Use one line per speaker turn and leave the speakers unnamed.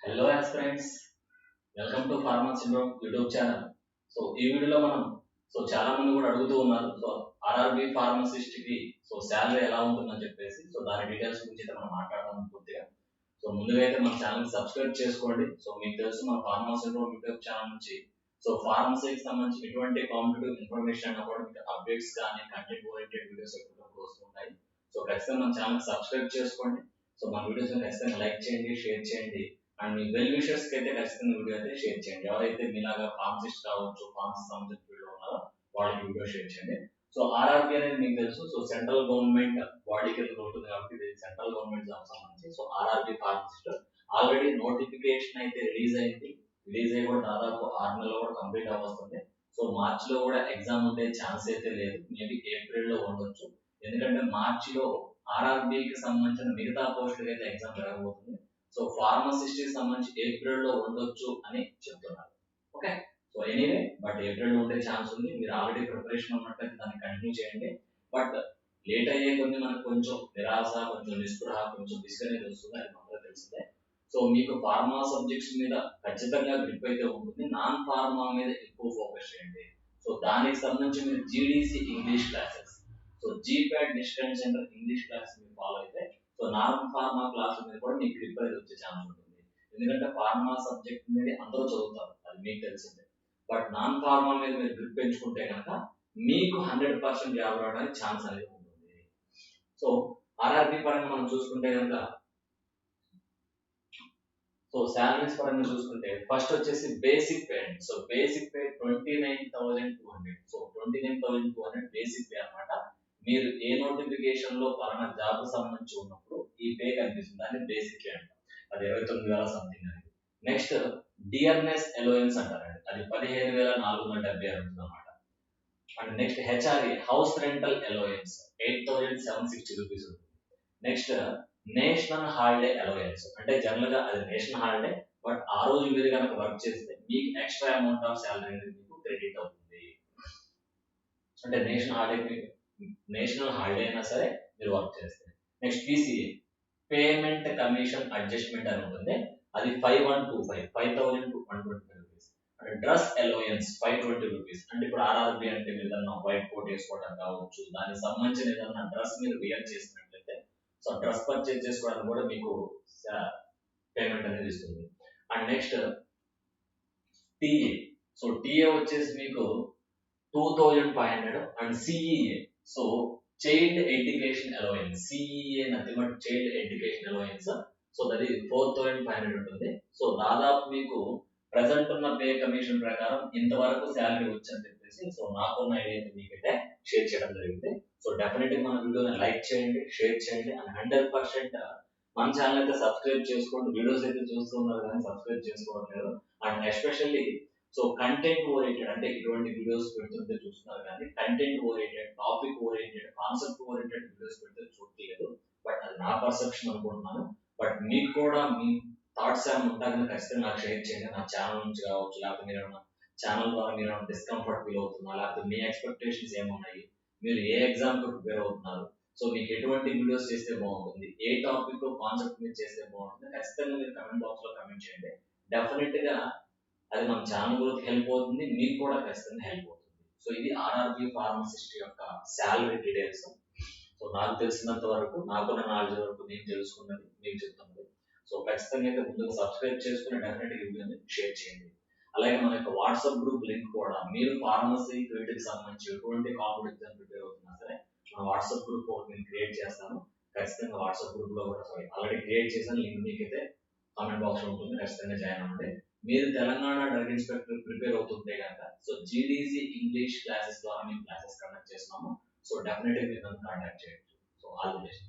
Hello friends, welcome to farmer syndrome YouTube channel. ఈ వీడియోలో మనం చాలా మంది కూడా అడుగుతూ ఉన్నారు. ఆర్ఆర్బి ఫార్మసిస్ట్ కి శాలరీ ఎలా ఉంటుందని చెప్పేసి దాని డీటెయిల్స్ గురించి అయితే మనం మాట్లాడదాం పూర్తిగా. ముందుగా అయితే మన ఛానల్ సబ్స్క్రైబ్ చేసుకోండి. మీకు తెలుసు మన ఫార్మర్ సిండ్రోమ్ యూట్యూబ్ ఛానల్ నుంచి ఫార్మసీకి సంబంధించి ఎటువంటి కాంపిటేటివ్ ఇన్ఫర్మేషన్ అయినా కూడా మీకు అప్డేట్స్ కానీ కంటెంట్ ఓరియంటెడ్ వీడియోస్ ఎప్పటికప్పుడు వస్తుంటాయి. ఖచ్చితంగా మన ఛానల్ సబ్స్క్రైబ్ చేసుకోండి. మన వీడియోస్ ఖచ్చితంగా లైక్ చేయండి, షేర్ చేయండి. అండ్ మీ వెల్ విషర్స్ కి అయితే ఖచ్చితంగా వీడియో అయితే షేర్ చేయండి. ఎవరైతే మీలాగా ఫార్మసిస్ట్ కావచ్చు, ఫార్మసీ సంబంధించిన ఫీల్డ్ లో ఉన్నారో వాళ్ళకి వీడియో షేర్ చేయండి. ఆర్ఆర్బి అనేది మీకు తెలుసు. సెంట్రల్ గవర్నమెంట్ బాడీ కింద ఉంటుంది కాబట్టి ఇది సెంట్రల్ గవర్నమెంట్ జాబ్ సంబంధించి. ఆర్ఆర్బి ఫార్మసిస్ట్ ఆల్రెడీ నోటిఫికేషన్ అయితే రిలీజ్ అయింది. రిలీజ్ అయ్యి కూడా దాదాపు 6 నెలలు కూడా కంప్లీట్ అవ్వస్తుంది. మార్చ్ లో కూడా ఎగ్జామ్ ఉండే ఛాన్స్ అయితే లేదు. మేబీ ఏప్రిల్ లో ఉండొచ్చు. ఎందుకంటే మార్చ్ లో ఆర్ఆర్బికి సంబంధించిన మిగతా పోస్టులకి అయితే ఎగ్జామ్ జరగబోతుంది. ఫార్మసిస్ట్ కి సంబంధించి ఏప్రిల్ లో ఉండొచ్చు అని చెప్తున్నారు. ఓకే, ఎనీవే బట్ ఏప్రిల్ లో ఉండే ఛాన్స్ ఉంది. మీరు ఆల్రెడీ ప్రిపరేషన్ ఉన్నట్లయితే దాన్ని కంటిన్యూ చేయండి. బట్ లేట్ అయ్యే కొన్ని మనకు కొంచెం నిరాశ, కొంచెం నిస్పృహ, కొంచెం విసుగు అనేది వస్తుంది. అది మాత్రం తెలిసిందే. మీకు ఫార్మా సబ్జెక్ట్స్ మీద ఖచ్చితంగా గ్రిప్ అయితే ఉంటుంది. నాన్ ఫార్మా మీద ఎక్కువ ఫోకస్ చేయండి. దానికి సంబంధించి మీరు GDC English classes, జీప్యాడ్ distance centre English class మీరు ఫాలో అయితే నాన్ ఫార్మా క్లాస్ మీద కూడా మీకు గ్రిప్ అనేది వచ్చే ఛాన్స్ ఉంటుంది. ఎందుకంటే ఫార్మా సబ్జెక్ట్ మీద అందరూ చదువుతారు, అది మీకు తెలిసిందే. బట్ నాన్ ఫార్మా మీద మీరు గ్రిప్ పెంచుకుంటే కనుక మీకు 100% జాబ్ రావడానికి ఛాన్స్ అనేది ఉంటుంది. ఆర్ఆర్బి పరంగా మనం చూసుకుంటే కనుక శాలరీస్ పరంగా చూసుకుంటే ఫస్ట్ వచ్చేసి బేసిక్ పే అండి. Basic pay 29,200. 29,200 బేసిక్ పే అన్నమాట. మీరు ఏ నోటిఫికేషన్ లో పలానా జాబ్ సంబంధించి ఉన్నప్పుడు ఈ పే కనిపిస్తుంది, దాన్ని బేసిక్ పే అంటారు. అది 29,000 సంథింగ్ అనేది. నెక్స్ట్ డియర్నెస్ అలవెన్స్ అంటారండి, అది 15,470 ఉంటుంది అన్నమాట. And next HRA house rental allowance 8,760 rupees ఉంటుంది. నెక్స్ట్ నేషనల్ హాలిడే అలవెన్స్, అంటే జనరల్ గా అది నేషనల్ హాలిడే, బట్ ఆ రోజు మీరు కనుక వర్క్ చేస్తే మీకు ఎక్స్ట్రా అమౌంట్ ఆఫ్ శాలరీ అనేది మీకు క్రెడిట్ అవుతుంది. అంటే నేషనల్ హాలిడే అయినా సరే మీరు వర్క్ చేస్తే. Next PCA payment commission adjustment అని ఉంటుంది, అది 5,120 రూపీస్. అంటే డ్రెస్ అలవెన్స్ 520 రూపీస్. అంటే ఇప్పుడు ఆర్ఆర్బి అంటే మీరు ఏదన్నా వైట్ కోట్ వేసుకోవడం కావచ్చు, దానికి సంబంధించిన ఏదన్నా డ్రెస్ మీరు వేర్ చేసినట్లయితే డ్రెస్ పర్చేజ్ చేసుకోవడానికి కూడా మీకు పేమెంట్ అనేది ఇస్తుంది. And next TA. టీఏ వచ్చేసి మీకు 2,500. And CEA child education allowance, CEA nothing but child education allowance. అది 4,500 ఉంటుంది. దాదాపు మీకు ప్రజెంట్ ఉన్న పే కమిషన్ ప్రకారం ఇంతవరకు శాలరీ వచ్చని చెప్పేసి నాకున్న ఐడియా అయితే మీకైతే షేర్ చేయడం జరిగింది. డెఫినెట్ గా మన వీడియోని లైక్ చేయండి, షేర్ చేయండి. అండ్ 100% మన ఛానల్ అయితే సబ్స్క్రైబ్ చేసుకోండి. వీడియోస్ అయితే చూస్తున్నారు కానీ సబ్స్క్రైబ్ చేసుకోవట్లేదు. అండ్ ఎస్పెషల్లీ కంటెంట్ ఓరియంటెడ్, అంటే ఇటువంటి వీడియోస్ పెడుతుంటే చూస్తున్నారు కానీ content oriented, topic oriented, concept oriented videos పెడితే చూడలేదు. బట్ అది నా పర్సెప్షన్ అనుకుంటున్నాను. బట్ మీకు కూడా మీ థాట్స్ ఏమైనా ఉంటాయని ఖచ్చితంగా నాకు షేర్ చేయండి. నా ఛానల్ నుంచి కావచ్చు, లేకపోతే మీరు ఏమైనా ఛానల్ ద్వారా మీరు ఏమైనా డిస్కంఫర్ట్ ఫీల్ అవుతున్నా, లేకపోతే మీ ఎక్స్పెక్టేషన్స్ ఏమున్నాయి, మీరు ఏ ఎగ్జామ్ కు ప్రిపేర్ అవుతున్నారు, మీకు ఎటువంటి వీడియోస్ చేస్తే బాగుంటుంది, ఏ టాపిక్ కాన్సెప్ట్ మీద చేస్తే బాగుంటుంది, ఖచ్చితంగా మీరు కమెంట్ బాక్స్ లో కమెంట్ చేయండి. డెఫినెట్ గా అది మన ఛానల్ గ్రోత్ హెల్ప్ అవుతుంది, మీకు కూడా ఖచ్చితంగా హెల్ప్ అవుతుంది. ఇది ఆర్ఆర్బి ఫార్మసిస్ట్ యొక్క శాలరీ డీటెయిల్స్. నాకు తెలిసినంత వరకు, నాకున్న నాలెడ్జ్ వరకు నేను తెలుసుకున్నది మీకు చెప్తున్నది. ఖచ్చితంగా అయితే ముందుగా సబ్స్క్రైబ్ చేసుకుని డెఫినెట్ గా వీడియోని షేర్ చేయండి. అలాగే మన యొక్క వాట్సాప్ గ్రూప్ లింక్ కూడా, మీరు ఫార్మసీ ఫీల్డ్ కి సంబంధించి ఎటువంటి కాంపిటేటివ్ ఎగ్జామ్ ప్రిపేర్ అవుతున్నా సరే మన వాట్సాప్ గ్రూప్ ఒకటి నేను క్రియేట్ చేస్తాను. ఖచ్చితంగా వాట్సాప్ గ్రూప్ లో కూడా ఆల్రెడీ క్రియేట్ చేసిన లింక్ మీకైతే కామెంట్ బాక్స్ లో ఉంటుంది, ఖచ్చితంగా జాయిన్ అవ్వండి. మీరు తెలంగాణ డ్రగ్ ఇన్స్పెక్టర్ ప్రిపేర్ అవుతుంటే కనుక జీడీసీ ఇంగ్లీష్ క్లాసెస్ ద్వారా మేము క్లాసెస్ కండక్ట్ చేస్తున్నాము. డెఫినెట్గా మీరు నన్ను కాంటాక్ట్ చేయొచ్చు. All the best.